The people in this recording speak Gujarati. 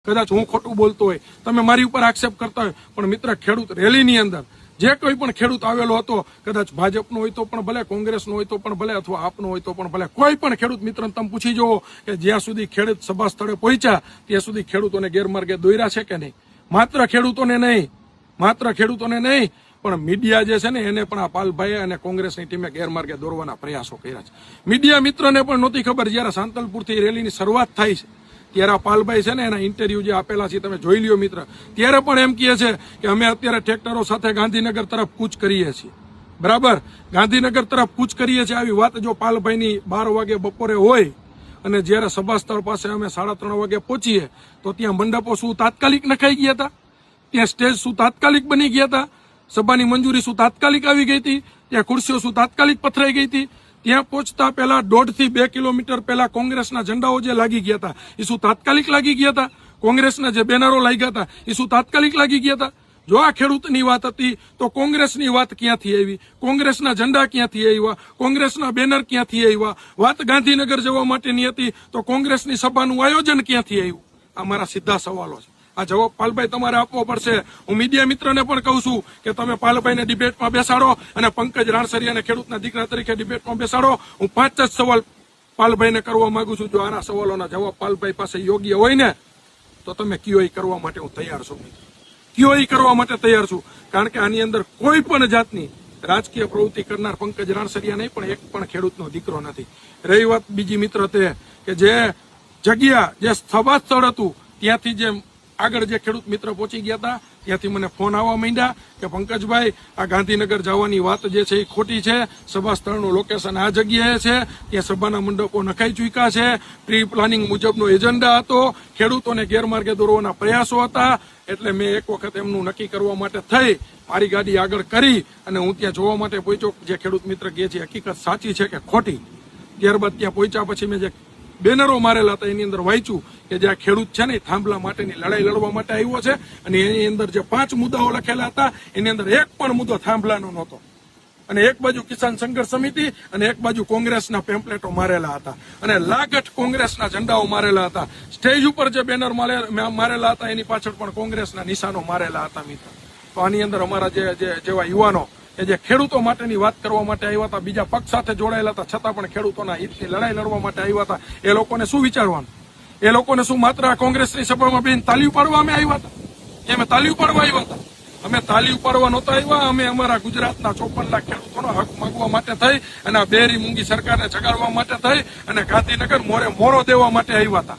કદાચ હું ખોટું બોલતો હોય, તમે મારી ઉપર આક્ષેપ કરતા હોય, પણ મિત્ર ખેડૂત રેલીની અંદર જે કોઈ પણ ખેડૂત આવેલો હતો, કદાચ ભાજપનો હોય તો પણ ભલે, કોંગ્રેસનો હોય તો પણ ભલે, અથવા આપનો હોય તો પણ ભલે, કોઈ પણ ખેડૂત મિત્રને તમે પૂછી જુઓ કે જ્યાં સુધી ખેડૂત સભા સ્થળે પહોંચ્યા ત્યાં સુધી ખેડૂતોને ગેરમાર્ગે દોર્યા છે કે નહીં? માત્ર ખેડૂતોને નહીં, પણ મીડિયા જે છે ને એને પણ આ પાલભાઈ અને કોંગ્રેસની ટીમે ગેરમાર્ગે દોરવાના પ્રયાસો કર્યા છે. મીડિયા મિત્રને પણ નહોતી ખબર, જ્યારે સાંતલપુરથી રેલીની શરૂઆત થાય છે ત્યારે આ પાલભાઈ છે ને એના ઇન્ટરવ્યુ જે આપેલા છે તમે જોઈ લ્યો મિત્ર, ત્યારે પણ એમ કહે છે કે અમે અત્યારે ટ્રેક્ટરો સાથે ગાંધીનગર તરફ કૂચ કરીએ છીએ. બરાબર, ગાંધીનગર તરફ કૂચ કરીએ છીએ. આવી વાત જો પાલભાઈની 12 વાગે બપોરે હોય અને જ્યારે સભા સ્થળ પાસે અમે 3:30 વાગે પહોંચીએ તો ત્યાં મંડપો શું તાત્કાલિક નખાઈ ગયા હતા? ત્યાં સ્ટેજ શું તાત્કાલિક બની ગયા હતા? સભાની મંજૂરી શું તાત્કાલિક આવી ગઈ હતી? ત્યાં ખુરશીઓ શું તાત્કાલિક પથરાઈ ગઈ હતી? ત્યાં પહોંચતા પહેલા 1.5 થી 2 કિલોમીટર પહેલા કોંગ્રેસના ઝંડાઓ જે લાગી ગયા હતા એ શું તાત્કાલિક લાગી ગયા હતા? કોંગ્રેસના જે બેનરો લાગ્યા હતા એ શું તાત્કાલિક લાગી ગયા હતા? જો આ ખેડૂતની વાત હતી તો કોંગ્રેસની વાત ક્યાંથી આવી? કોંગ્રેસના ઝંડા ક્યાંથી આવ્યા? કોંગ્રેસના બેનર ક્યાંથી આવ્યા? વાત ગાંધીનગર જવા માટેની હતી તો કોંગ્રેસની સભાનું આયોજન ક્યાંથી આવ્યું? આ મારા સીધા સવાલો છે. આ જવાબ પાલભાઈ તમારે આપવો પડશે. હું મીડિયા મિત્રને પણ કહું છું કે તમે પાલભાઈને ડિબેટમાં બેસાડો અને પંકજ રાણસરિયાને ખેડૂતના દીકરા તરીકે ડિબેટમાં બેસાડો. હું 5 જ સવાલ પાલભાઈને કરવા માંગુ છું. જો આના સવાલોના જવાબ પાલભાઈ પાસે યોગ્ય હોય ને તો તમે કયો કરવા માટે હું તૈયાર છું. કયો કરવા માટે તૈયાર છું, કારણ કે આની અંદર કોઈ પણ જાતની રાજકીય પ્રવૃત્તિ કરનાર પંકજ રાણસરિયા નહીં, પણ એક પણ ખેડૂતનો દીકરો નથી. રહી વાત બીજી મિત્ર તે કે જે જગ્યા જે સભા સ્થળ હતું ત્યાંથી જે આગળ જે ખેડૂત મિત્ર પહોંચી ગયા હતા ત્યાંથી મને ફોન આવવા માંડ્યા કે પંકજભાઈ આ ગાંધીનગર જવાની વાત જે છે એ ખોટી છે. સભા સ્થળનું લોકેશન આ જગ્યાએ છે, ત્યાં સભાના મંડપો નખાઈ ચૂક્યા છે, પ્રી પ્લાનિંગ મુજબનો એજન્ડા હતો, ખેડૂતોને ગેરમાર્ગે દોરવાના પ્રયાસો હતા. એટલે મેં એક વખત એમનું નક્કી કરવા માટે થઈ મારી ગાડી આગળ કરી અને હું ત્યાં જોવા માટે પહોંચ્યો જે ખેડૂત મિત્ર કહે છે હકીકત સાચી છે કે ખોટી. ત્યારબાદ ત્યાં પહોંચ્યા પછી મેં જે બેનરો મારેલા હતા એની અંદર વાંચ્યું કે જે આ ખેડૂત છે ને થાંભલા માટેની લડાઈ લડવા માટે આવ્યો છે અને એની અંદર જે 5 મુદ્દાઓ લખેલા હતા એની અંદર એક પણ મુદ્દો થાંભલાનો નહોતો. અને એક બાજુ કિસાન સંઘર્ષ સમિતિ અને એક બાજુ કોંગ્રેસના પેમ્પલેટો મારેલા હતા અને લાગઠ કોંગ્રેસના ઝંડાઓ મારેલા હતા. સ્ટેજ ઉપર જે બેનર મારેલા હતા એની પાછળ પણ કોંગ્રેસના નિશાનો મારેલા હતા મિત્ર. તો આની અંદર અમારા જેવા યુવાનો કે જે ખેડૂતો માટેની વાત કરવા માટે આવ્યા હતા, બીજા પક્ષ સાથે જોડાયેલા હતા, છતાં પણ ખેડૂતોના હિતની લડાઈ લડવા માટે આવ્યા હતા, એ લોકોને શું વિચારવાનું? એ લોકોને શું માત્ર આ કોંગ્રેસની સભામાં બેન તાલી પાડવા અમે આવ્યા હતા? અમે તાલી પાડવા આવ્યા હતા? અમે તાલી પાડવા નહોતા આવ્યા. અમે અમારા ગુજરાતના 54 લાખ ખેડૂતોનો હક માંગવા માટે થઈ અને આ બેરી મૂંગી સરકારને જગાડવા માટે થઈ અને ગાંધીનગર મોરે મોરો દેવા માટે આવ્યા હતા.